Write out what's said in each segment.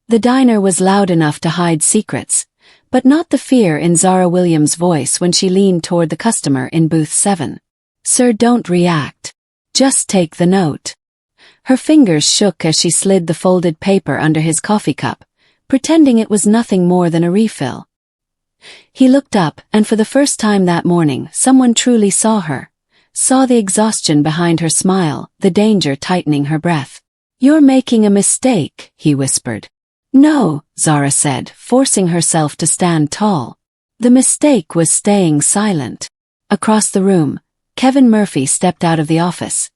The diner was loud enough to hide secrets, but not the fear in Zara Williams' voice when she leaned toward the customer in booth 7. "Sir, don't react. Just take the note." Her fingers shook as she slid the folded paper under his coffee cup, pretending it was nothing more than a refill. He looked up, and for the first time that morning, someone truly saw her, saw the exhaustion behind her smile, the danger tightening her breath. "You're making a mistake," he whispered. "No," Zara said, forcing herself to stand tall. The mistake was staying silent. Across the room, Kevin Murphy stepped out of the office,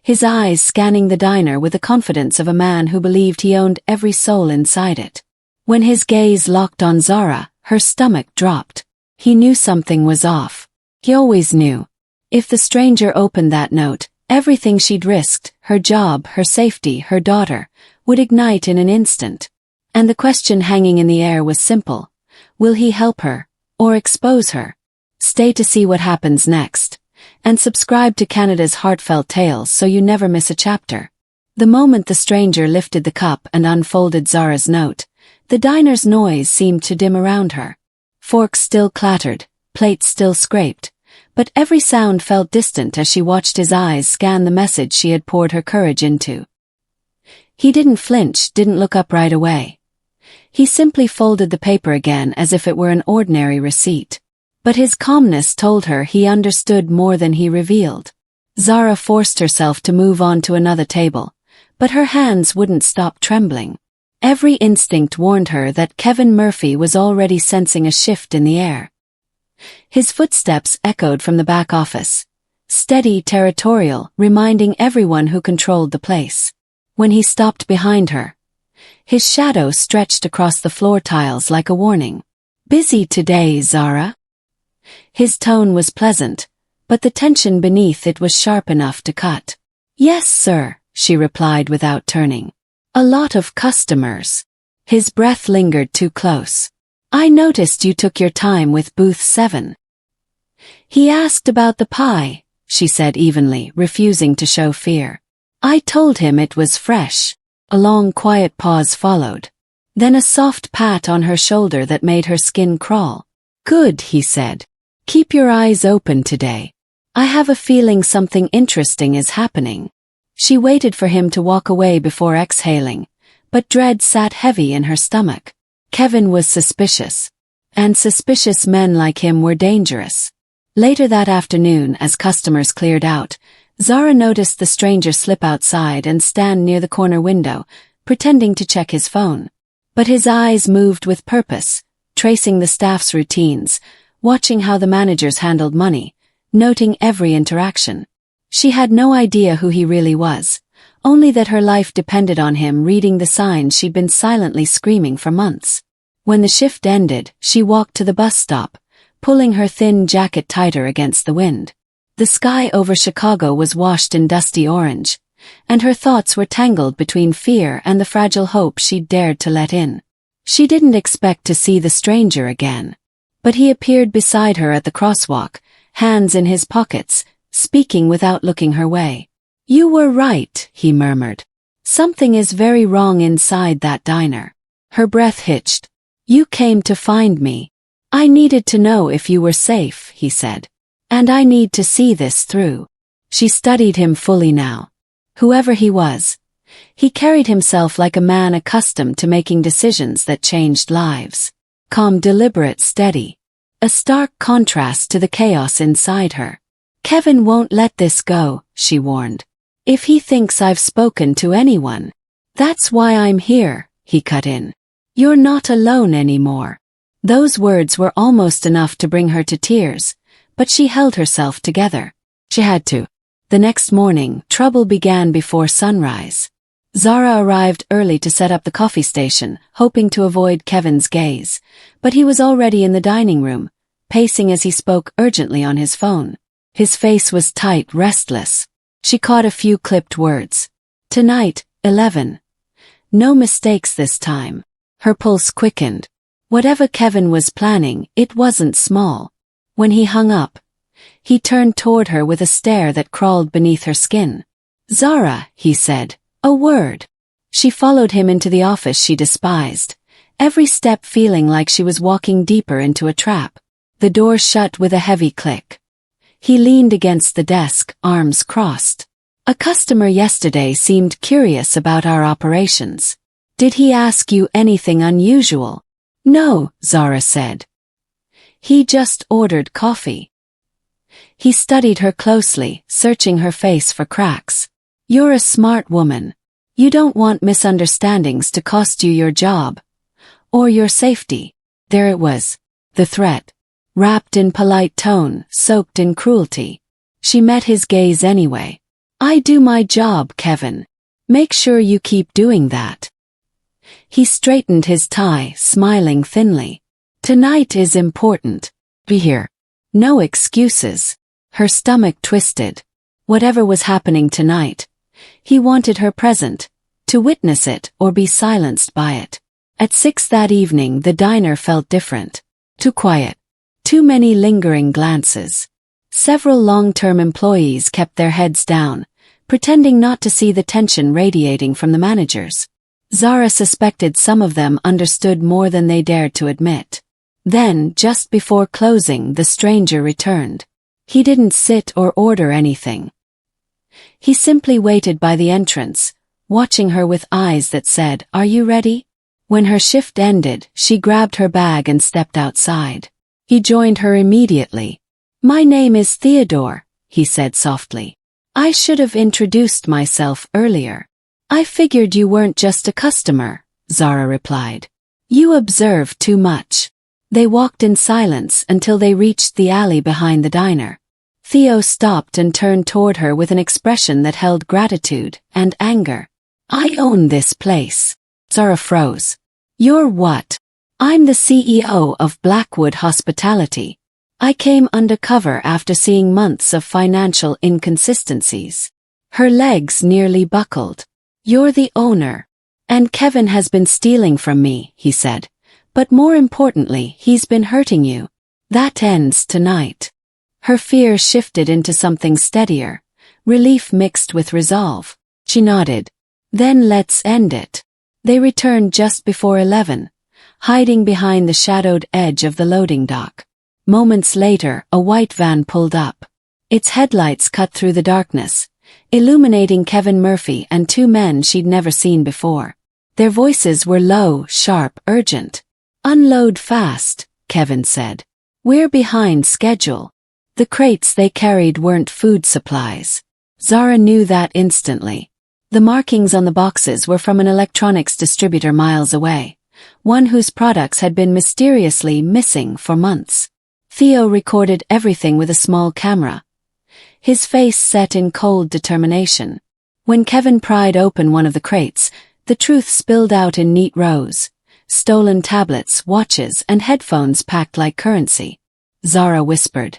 his eyes scanning the diner with the confidence of a man who believed he owned every soul inside it. When his gaze locked on Zara, her stomach dropped. He knew something was off. He always knew. If the stranger opened that note, everything she'd risked, her job, her safety, her daughter, would ignite in an instant. And the question hanging in the air was simple. Will he help her, or expose her? Stay to see what happens next. And subscribe to Canada's Heartfelt Tales so you never miss a chapter. The moment the stranger lifted the cup and unfolded Zara's note, the diner's noise seemed to dim around her. Forks still clattered, plates still scraped, but every sound felt distant as she watched his eyes scan the message she had poured her courage into. He didn't flinch, didn't look up right away. He simply folded the paper again as if it were an ordinary receipt. But his calmness told her he understood more than he revealed. Zara forced herself to move on to another table, but her hands wouldn't stop trembling. Every instinct warned her that Kevin Murphy was already sensing a shift in the air. His footsteps echoed from the back office, steady, territorial, reminding everyone who controlled the place. When he stopped behind her, his shadow stretched across the floor tiles like a warning. "Busy today, Zara?" His tone was pleasant, but the tension beneath it was sharp enough to cut. "Yes, sir," she replied without turning. "A lot of customers." His breath lingered too close. "I noticed you took your time with booth 7. He asked about the pie," she said evenly, refusing to show fear. "I told him it was fresh." A long, quiet pause followed. Then a soft pat on her shoulder that made her skin crawl. "Good," he said. "Keep your eyes open today. I have a feeling something interesting is happening." She waited for him to walk away before exhaling, but dread sat heavy in her stomach. Kevin was suspicious. And suspicious men like him were dangerous. Later that afternoon, as customers cleared out, Zara noticed the stranger slip outside and stand near the corner window, pretending to check his phone. But his eyes moved with purpose, tracing the staff's routines, watching how the managers handled money, noting every interaction. She had no idea who he really was, only that her life depended on him reading the signs she'd been silently screaming for months. When the shift ended, she walked to the bus stop, pulling her thin jacket tighter against the wind. The sky over Chicago was washed in dusty orange, and her thoughts were tangled between fear and the fragile hope she'd dared to let in. She didn't expect to see the stranger again. But he appeared beside her at the crosswalk, hands in his pockets, speaking without looking her way. "You were right," he murmured. "Something is very wrong inside that diner." Her breath hitched. "You came to find me. I needed to know if you were safe," he said. "And I need to see this through." She studied him fully now. Whoever he was, he carried himself like a man accustomed to making decisions that changed lives. Calm, deliberate, steady. A stark contrast to the chaos inside her. "Kevin won't let this go," she warned. "If he thinks I've spoken to anyone." "That's why I'm here," he cut in. "You're not alone anymore." Those words were almost enough to bring her to tears, but she held herself together. She had to. The next morning, trouble began before sunrise. Zara arrived early to set up the coffee station, hoping to avoid Kevin's gaze, but he was already in the dining room, pacing as he spoke urgently on his phone. His face was tight, restless. She caught a few clipped words. "Tonight, 11. No mistakes this time." Her pulse quickened. Whatever Kevin was planning, it wasn't small. When he hung up, he turned toward her with a stare that crawled beneath her skin. "Zara," he said. "A word." She followed him into the office she despised, every step feeling like she was walking deeper into a trap. The door shut with a heavy click. He leaned against the desk, arms crossed. A customer yesterday seemed curious about our operations. Did he ask you anything unusual? No, Zara said. He just ordered coffee. He studied her closely, searching her face for cracks. You're a smart woman. You don't want misunderstandings to cost you your job. Or your safety. There it was. The threat. Wrapped in polite tone, soaked in cruelty. She met his gaze anyway. I do my job, Kevin. Make sure you keep doing that. He straightened his tie, smiling thinly. Tonight is important. Be here. No excuses. Her stomach twisted. Whatever was happening tonight, he wanted her present, to witness it or be silenced by it. At 6 that evening the diner felt different. Too quiet. Too many lingering glances. Several long-term employees kept their heads down, pretending not to see the tension radiating from the managers. Zara suspected some of them understood more than they dared to admit. Then, just before closing, the stranger returned. He didn't sit or order anything. He simply waited by the entrance, watching her with eyes that said, "Are you ready?" When her shift ended, she grabbed her bag and stepped outside. He joined her immediately. "My name is Theodore," he said softly. "I should have introduced myself earlier." "I figured you weren't just a customer," Zara replied. "You observe too much." They walked in silence until they reached the alley behind the diner. Theo stopped and turned toward her with an expression that held gratitude and anger. "I own this place." Zara froze. "You're what?" "I'm the CEO of Blackwood Hospitality. I came undercover after seeing months of financial inconsistencies." Her legs nearly buckled. "You're the owner. And Kevin has been stealing from me," he said. "But more importantly, he's been hurting you. That ends tonight." Her fear shifted into something steadier, relief mixed with resolve. She nodded. "Then let's end it." They returned just before 11. Hiding behind the shadowed edge of the loading dock. Moments later, a white van pulled up. Its headlights cut through the darkness, illuminating Kevin Murphy and two men she'd never seen before. Their voices were low, sharp, urgent. "Unload fast," Kevin said. "We're behind schedule." The crates they carried weren't food supplies. Zara knew that instantly. The markings on the boxes were from an electronics distributor miles away, one whose products had been mysteriously missing for months. Theo recorded everything with a small camera, his face set in cold determination. When Kevin pried open one of the crates, the truth spilled out in neat rows. Stolen tablets, watches, and headphones packed like currency. Zara whispered.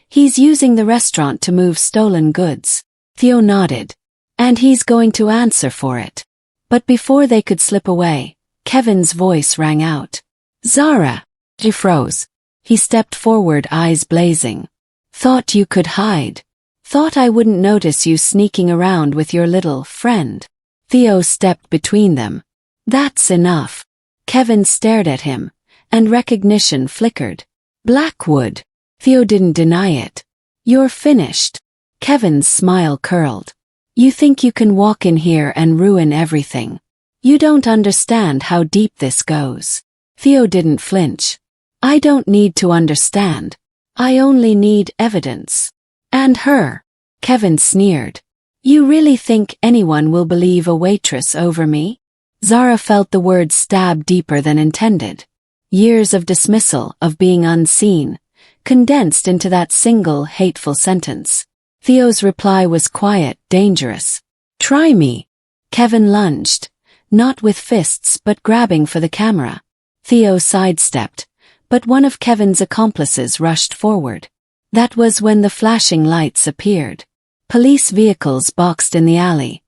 "He's using the restaurant to move stolen goods." Theo nodded. "And he's going to answer for it." But before they could slip away, Kevin's voice rang out. "Zara!" She froze. He stepped forward, eyes blazing. "Thought you could hide. Thought I wouldn't notice you sneaking around with your little friend." Theo stepped between them. "That's enough." Kevin stared at him, and recognition flickered. "Blackwood." Theo didn't deny it. "You're finished." Kevin's smile curled. "You think you can walk in here and ruin everything. You don't understand how deep this goes." Theo didn't flinch. "I don't need to understand. I only need evidence." "And her." Kevin sneered. "You really think anyone will believe a waitress over me?" Zara felt the words stab deeper than intended. Years of dismissal, of being unseen, condensed into that single hateful sentence. Theo's reply was quiet, dangerous. "Try me." Kevin lunged, not with fists but grabbing for the camera. Theo sidestepped, but one of Kevin's accomplices rushed forward. That was when the flashing lights appeared. Police vehicles boxed in the alley.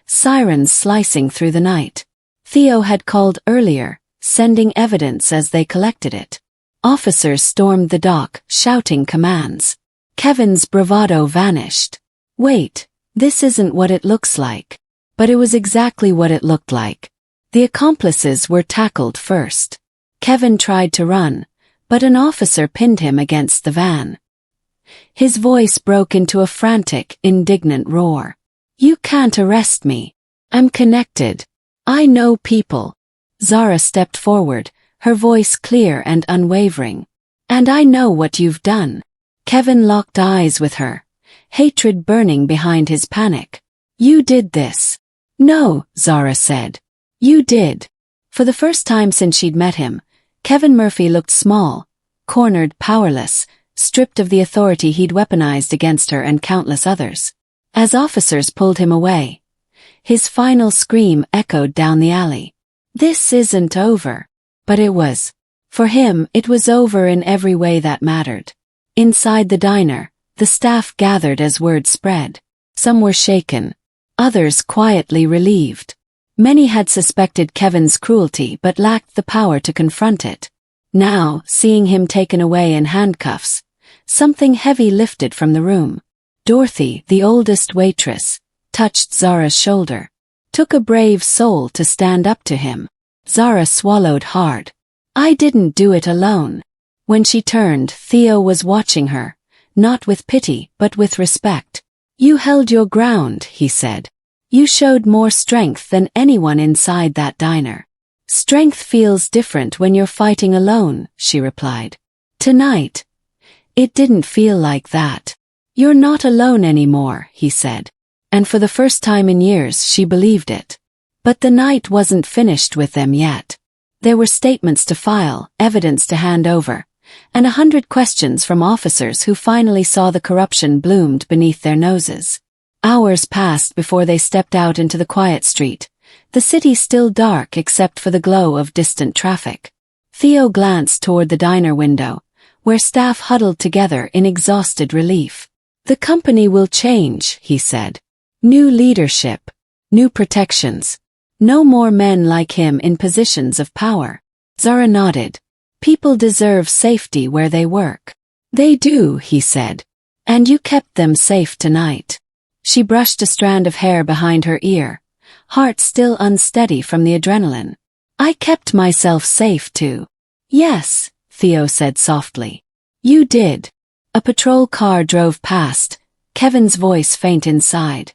Sirens slicing through the night. Theo had called earlier, sending evidence as they collected it. Officers stormed the dock, shouting commands. Kevin's bravado vanished. "Wait, this isn't what it looks like." But it was exactly what it looked like. The accomplices were tackled first. Kevin tried to run, but an officer pinned him against the van. His voice broke into a frantic, indignant roar. "You can't arrest me. I'm connected. I know people." Zara stepped forward, her voice clear and unwavering. "And I know what you've done." Kevin locked eyes with her, hatred burning behind his panic. "You did this." "No," Zara said. "You did." For the first time since she'd met him, Kevin Murphy looked small, cornered, powerless, stripped of the authority he'd weaponized against her and countless others. As officers pulled him away, his final scream echoed down the alley. "This isn't over." But it was. For him, it was over in every way that mattered. Inside the diner, the staff gathered as word spread. Some were shaken, others quietly relieved. Many had suspected Kevin's cruelty but lacked the power to confront it. Now, seeing him taken away in handcuffs, something heavy lifted from the room. Dorothy, the oldest waitress, touched Zara's shoulder. Took a brave soul to stand up to him. Zara swallowed hard. "I didn't do it alone." When she turned, Theo was watching her, not with pity but with respect. "You held your ground," he said. "You showed more strength than anyone inside that diner." "Strength feels different when you're fighting alone," she replied. "Tonight, it didn't feel like that." "You're not alone anymore," he said. And for the first time in years she believed it. But the night wasn't finished with them yet. There were statements to file, evidence to hand over, and 100 questions from officers who finally saw the corruption bloomed beneath their noses. Hours passed before they stepped out into the quiet street, the city still dark except for the glow of distant traffic. Theo glanced toward the diner window, where staff huddled together in exhausted relief. "The company will change," he said. "New leadership, new protections. No more men like him in positions of power." Zara nodded. "People deserve safety where they work." "They do," he said. "And you kept them safe tonight." She brushed a strand of hair behind her ear, heart still unsteady from the adrenaline. "I kept myself safe too." "Yes," Theo said softly. "You did." A patrol car drove past, Kevin's voice faint inside,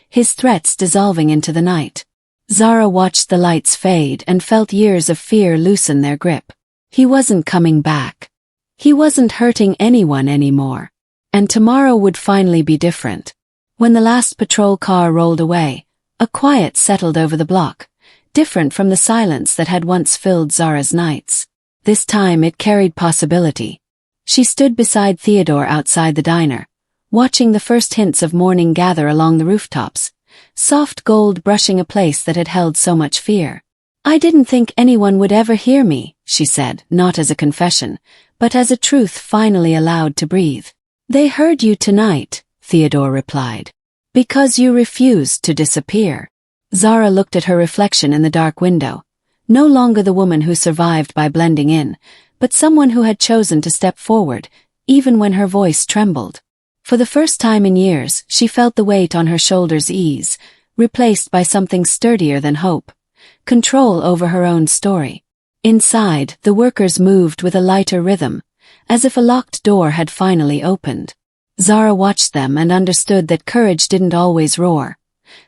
his threats dissolving into the night. Zara watched the lights fade and felt years of fear loosen their grip. He wasn't coming back. He wasn't hurting anyone anymore. And tomorrow would finally be different. When the last patrol car rolled away, a quiet settled over the block, different from the silence that had once filled Zara's nights. This time it carried possibility. She stood beside Theodore outside the diner, watching the first hints of morning gather along the rooftops, soft gold brushing a place that had held so much fear. "I didn't think anyone would ever hear me," she said, not as a confession, but as a truth finally allowed to breathe. "They heard you tonight," Theodore replied. "Because you refused to disappear." Zara looked at her reflection in the dark window, no longer the woman who survived by blending in, but someone who had chosen to step forward, even when her voice trembled. For the first time in years, she felt the weight on her shoulders ease, replaced by something sturdier than hope, control over her own story. Inside, the workers moved with a lighter rhythm, as if a locked door had finally opened. Zara watched them and understood that courage didn't always roar.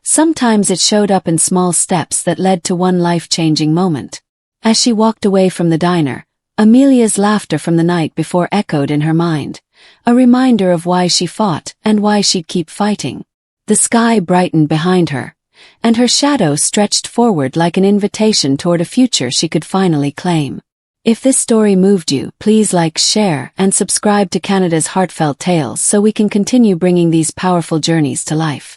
Sometimes it showed up in small steps that led to one life-changing moment. As she walked away from the diner, Amelia's laughter from the night before echoed in her mind, a reminder of why she fought and why she'd keep fighting. The sky brightened behind her, and her shadow stretched forward like an invitation toward a future she could finally claim. If this story moved you, please like, share, and subscribe to Canada's Heartfelt Tales so we can continue bringing these powerful journeys to life.